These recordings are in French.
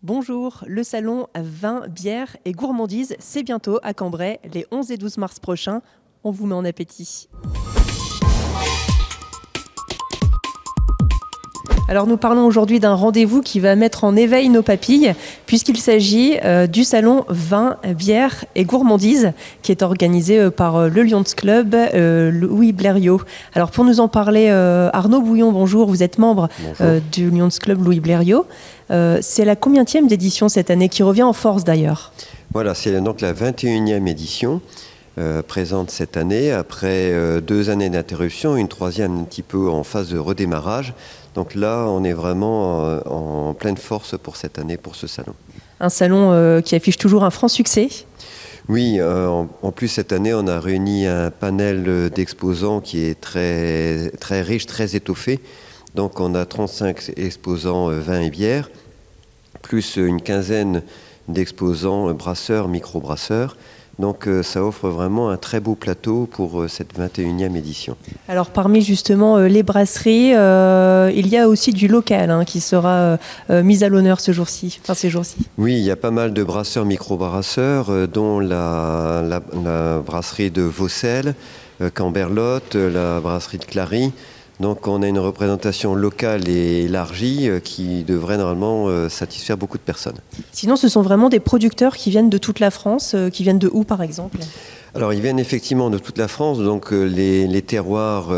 Bonjour, le salon vin, bière et gourmandise, c'est bientôt à Cambrai, les 11 et 12 mars prochains. On vous met en appétit. Alors nous parlons aujourd'hui d'un rendez-vous qui va mettre en éveil nos papilles, puisqu'il s'agit du salon vin, bière et gourmandise, qui est organisé par le Lions Club Louis Blériot. Alors pour nous en parler, Arnaud Bouillon, bonjour, vous êtes membre du Lions Club Louis Blériot. C'est la combienième d'édition cette année, qui revient en force d'ailleurs? Voilà, c'est donc la 21e édition présente cette année, après 2 années d'interruption, une troisième un petit peu en phase de redémarrage. Donc là, on est vraiment en pleine force pour cette année, pour ce salon. Un salon qui affiche toujours un franc succès. Oui, en plus cette année, on a réuni un panel d'exposants qui est très, très riche, très étoffé. Donc on a 35 exposants vin et bière, plus une quinzaine d'exposants brasseurs, micro-brasseurs. Donc ça offre vraiment un très beau plateau pour cette 21e édition. Alors parmi justement les brasseries, il y a aussi du local qui sera mis à l'honneur ces jours-ci. Oui, il y a pas mal de brasseurs, micro-brasseurs, dont la brasserie de Vaucelles, Camberlotte, la brasserie de Clary. Donc on a une représentation locale et élargie qui devrait normalement satisfaire beaucoup de personnes. Sinon, ce sont vraiment des producteurs qui viennent de toute la France, qui viennent de où par exemple? Alors ils viennent effectivement de toute la France, donc les terroirs,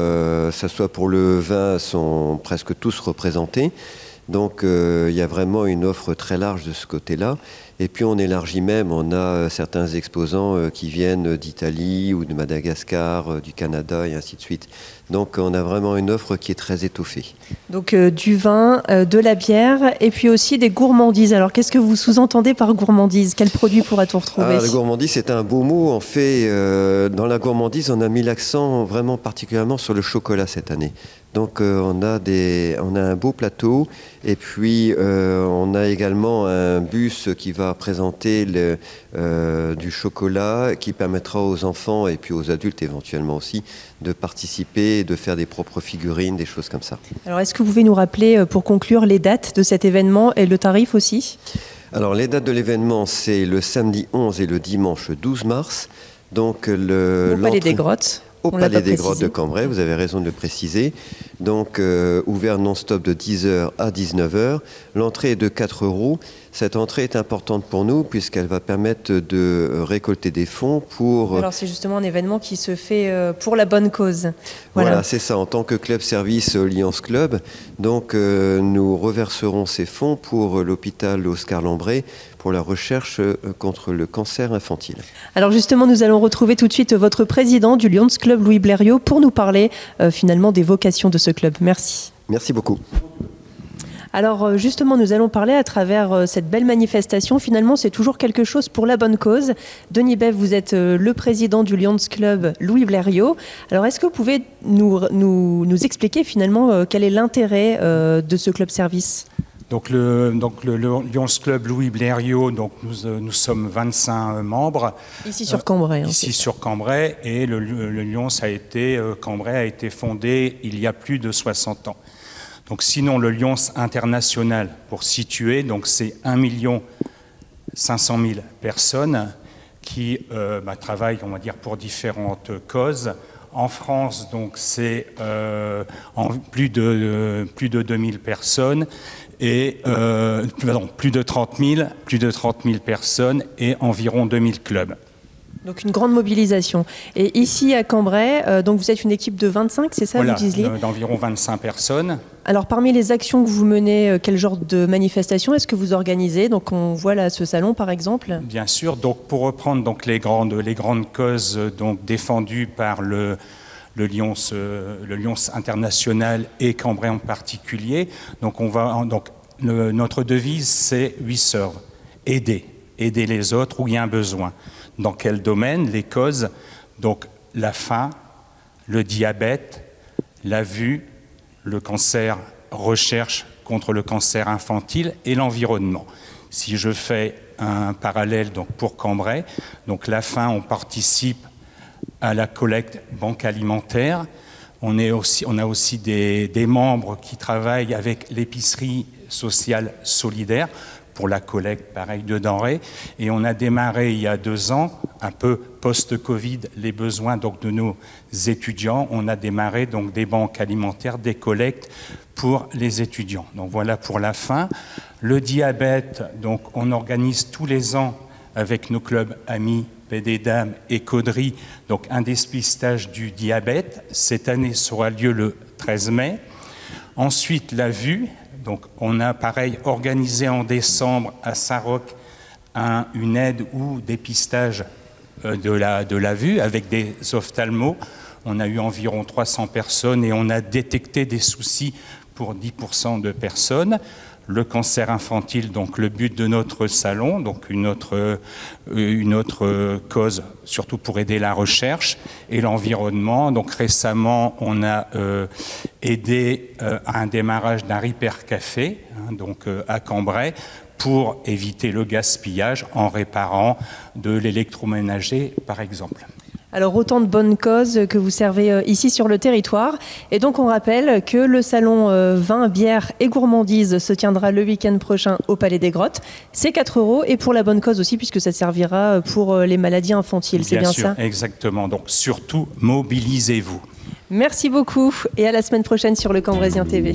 ça soit pour le vin, sont presque tous représentés. Donc il y a vraiment une offre très large de ce côté-là. Et puis on élargit même, on a certains exposants qui viennent d'Italie ou de Madagascar, du Canada et ainsi de suite. Donc on a vraiment une offre qui est très étoffée. Donc du vin, de la bière et puis aussi des gourmandises. Alors qu'est-ce que vous sous-entendez par gourmandise? Quels produits pourra-t-on retrouver? La gourmandise, c'est un beau mot. En fait, dans la gourmandise, on a mis l'accent vraiment particulièrement sur le chocolat cette année. Donc on a un beau plateau et puis on a également un bus qui va présenter du chocolat qui permettra aux enfants et puis aux adultes éventuellement aussi de participer, de faire des propres figurines, des choses comme ça. Alors est-ce que vous pouvez nous rappeler pour conclure les dates de cet événement et le tarif aussi? Alors les dates de l'événement, c'est le samedi 11 et le dimanche 12 mars. Donc au Palais des Grottes. Au Palais des Grottes de Cambrai, vous avez raison de le préciser. Donc, ouvert non-stop de 10h à 19h. L'entrée est de 4 €. Cette entrée est importante pour nous puisqu'elle va permettre de récolter des fonds pour... Alors, c'est justement un événement qui se fait pour la bonne cause. Voilà, c'est ça, en tant que club service Lions Club. Donc, nous reverserons ces fonds pour l'hôpital Oscar Lambret pour la recherche contre le cancer infantile. Alors justement, nous allons retrouver tout de suite votre président du Lions Club Louis Blériot pour nous parler finalement des vocations de ce club. Merci. Merci beaucoup. Alors justement, nous allons parler à travers cette belle manifestation. Finalement, c'est toujours quelque chose pour la bonne cause. Denis Bev, vous êtes le président du Lions Club Louis Blériot. Alors est-ce que vous pouvez nous expliquer finalement quel est l'intérêt de ce club service ? Donc le Lions Club Louis Blériot, donc nous sommes 25 membres. Ici sur Cambrai. Ici sur Cambrai, et le Lions Cambrai a été fondé il y a plus de 60 ans. Donc sinon le Lions international, pour situer, donc c'est 1 500 000 personnes qui travaillent, on va dire, pour différentes causes. En France, donc c'est plus de 2000 personnes. Et plus de 30 000 personnes et environ 2000 clubs. Donc une grande mobilisation. Et ici à Cambrai, donc vous êtes une équipe de 25, c'est ça, voilà, vous disiez ? D'environ 25 personnes. Alors parmi les actions que vous menez, quel genre de manifestation est-ce que vous organisez? Donc on voit là ce salon par exemple. Bien sûr, donc pour reprendre donc, les grandes causes donc, défendues par le Lions international et Cambrai en particulier. Donc notre devise, c'est We Serve, aider les autres où il y a un besoin. Dans quel domaine? Les causes, donc la faim, le diabète, la vue, le cancer, recherche contre le cancer infantile et l'environnement. Si je fais un parallèle donc, pour Cambrai, donc la faim, on participe à la collecte banque alimentaire. On a aussi des membres qui travaillent avec l'épicerie sociale solidaire pour la collecte, pareil, de denrées. Et on a démarré il y a 2 ans, un peu post-Covid, les besoins donc, de nos étudiants. On a démarré donc, des banques alimentaires, des collectes pour les étudiants. Donc voilà pour la fin. Le diabète, donc, on organise tous les ans avec nos clubs amis, PD Dames et Caudry, donc un dépistage du diabète. Cette année sera lieu le 13 mai. Ensuite, la vue. Donc, on a pareil organisé en décembre à Saint-Roch une aide ou dépistage de la vue avec des ophtalmos. On a eu environ 300 personnes et on a détecté des soucis pour 10% de personnes. Le cancer infantile, donc le but de notre salon, donc une autre cause, surtout pour aider la recherche et l'environnement. Donc récemment, on a aidé à un démarrage d'un Repair Café, donc à Cambrai, pour éviter le gaspillage en réparant de l'électroménager, par exemple. Alors autant de bonnes causes que vous servez ici sur le territoire. Et donc on rappelle que le salon vin, bière et gourmandise se tiendra le week-end prochain au Palais des Grottes. C'est 4 € et pour la bonne cause aussi puisque ça servira pour les maladies infantiles. C'est bien ça ? Exactement. Donc surtout, mobilisez-vous. Merci beaucoup et à la semaine prochaine sur Le Cambraisien TV.